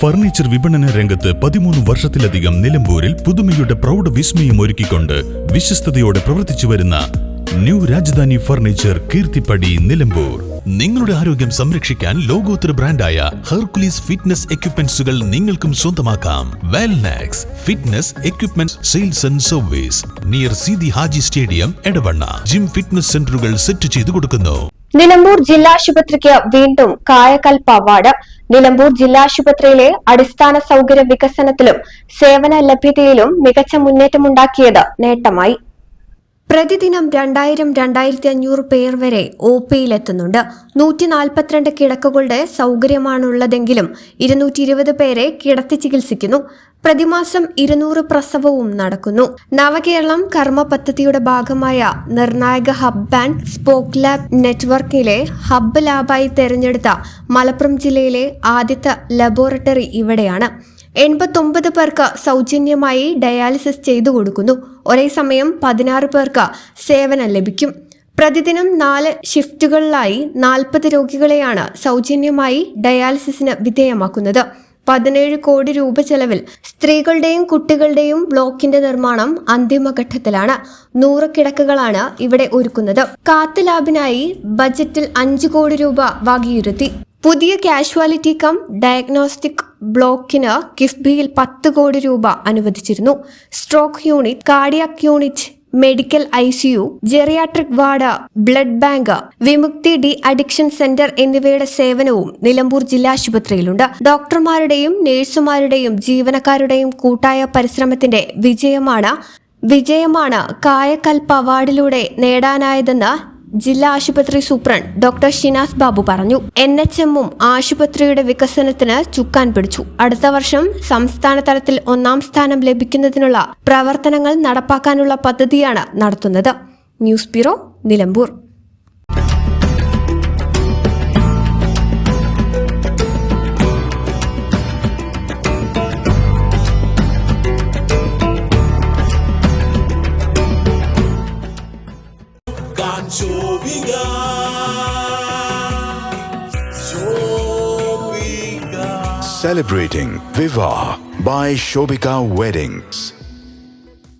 Furniture വിപണന രംഗത്ത് 13 വർഷത്തിലധികം നിലമ്പൂരിൽ പുതുമയുടെ പ്രൗഢ വിസ്മയം ഒരുക്കിക്കൊണ്ട് വിശ്വസ്തയോടെ പ്രവർത്തിച്ചു വരുന്ന ന്യൂ രാജധാനി ഫർണിച്ചർ കീർത്തിപ്പടി നിലമ്പൂർ. നിങ്ങളുടെ ആരോഗ്യം സംരക്ഷിക്കാൻ ലോകോത്തര ബ്രാൻഡായ ഹെർക്കുലീസ് ഫിറ്റ്നസ് എക്യുപ്മെന്റ്സുകൾ നിങ്ങൾക്കും സ്വന്തമാക്കാം. Wellnex fitness equipment sales and service near Seethi Haji stadium, Edavanna. Gym fitness സെന്ററുകൾ സെറ്റ് ചെയ്തു കൊടുക്കുന്നു. നിലമ്പൂർ ജില്ലാശുപത്രിക്ക് വീണ്ടും കായകൽപ്പ അവാർഡ്. നിലമ്പൂർ ജില്ലാശുപത്രിയിലെ അടിസ്ഥാന സൗകര്യ വികസനത്തിലും സേവന ലഭ്യതയിലും മികച്ച മുന്നേറ്റമുണ്ടാക്കിയത് നേട്ടമായി. പ്രതിദിനം 2000-2500 പേർ വരെ OPയിലെത്തുന്നുണ്ട്. 142 കിടക്കകളുടെ സൗകര്യമാണുള്ളതെങ്കിലും 220 പേരെ കിടത്തി ചികിത്സിക്കുന്നു. പ്രതിമാസം 200 പ്രസവവും നടക്കുന്നു. നവകേരളം കർമ്മ പദ്ധതിയുടെ ഭാഗമായ നിർണായക ഹബ് ആൻഡ് സ്പോക്ക് ലാബ് നെറ്റ്വർക്കിലെ ഹബ്ബ് ലാബായി തെരഞ്ഞെടുത്ത മലപ്പുറം ജില്ലയിലെ ആദ്യത്തെ ലബോറട്ടറി ഇവിടെയാണ്. 89 പേർക്ക് സൗജന്യമായി ഡയാലിസിസ് ചെയ്തു കൊടുക്കുന്നു. ഒരേ സമയം 16 പേർക്ക് സേവനം ലഭിക്കും. പ്രതിദിനം 4 ഷിഫ്റ്റുകളിലായി 40 രോഗികളെയാണ് സൗജന്യമായി ഡയാലിസിസിന് വിധേയമാക്കുന്നത്. 17 കോടി രൂപ ചെലവിൽ സ്ത്രീകളുടെയും കുട്ടികളുടെയും ബ്ലോക്കിന്റെ നിർമ്മാണം അന്തിമഘട്ടത്തിലാണ്. 100 കിടക്കകളാണ് ഇവിടെ ഒരുക്കുന്നത്. കാത്ത് ലാബിനായി ബജറ്റിൽ 5 കോടി രൂപ വകയിരുത്തി. പുതിയ കാഷ്വാലിറ്റി കം ഡയഗ്നോസ്റ്റിക് ബ്ലോക്കിന് കിഫ്ബിയിൽ 10 കോടി രൂപ അനുവദിച്ചിരുന്നു. Stroke unit, cardiac unit, medical ICU, geriatric ward, blood bank, Vimukthi de-addiction centre എന്നിവയുടെ സേവനവും നിലമ്പൂർ ജില്ലാശുപത്രിയിലുണ്ട്. ഡോക്ടർമാരുടെയും നഴ്സുമാരുടെയും ജീവനക്കാരുടെയും കൂട്ടായ പരിശ്രമത്തിന്റെ വിജയമാണ് കായകൽപ്പ അവാർഡിലൂടെ നേടാനായതെന്ന് ജില്ലാ ആശുപത്രി സൂപ്രണ്ട് ഡോക്ടർ ഷിനാസ് ബാബു പറഞ്ഞു. NHMഉം ആശുപത്രിയുടെ വികസനത്തിന് ചുക്കാൻ പിടിച്ചു. അടുത്ത വർഷം സംസ്ഥാന തലത്തിൽ 1ാം സ്ഥാനം ലഭിക്കുന്നതിനുള്ള പ്രവർത്തനങ്ങൾ നടപ്പാക്കാനുള്ള പദ്ധതിയാണ് നടത്തുന്നത്. News bureau, Nilambur. Celebrating Viva by Shobika Weddings.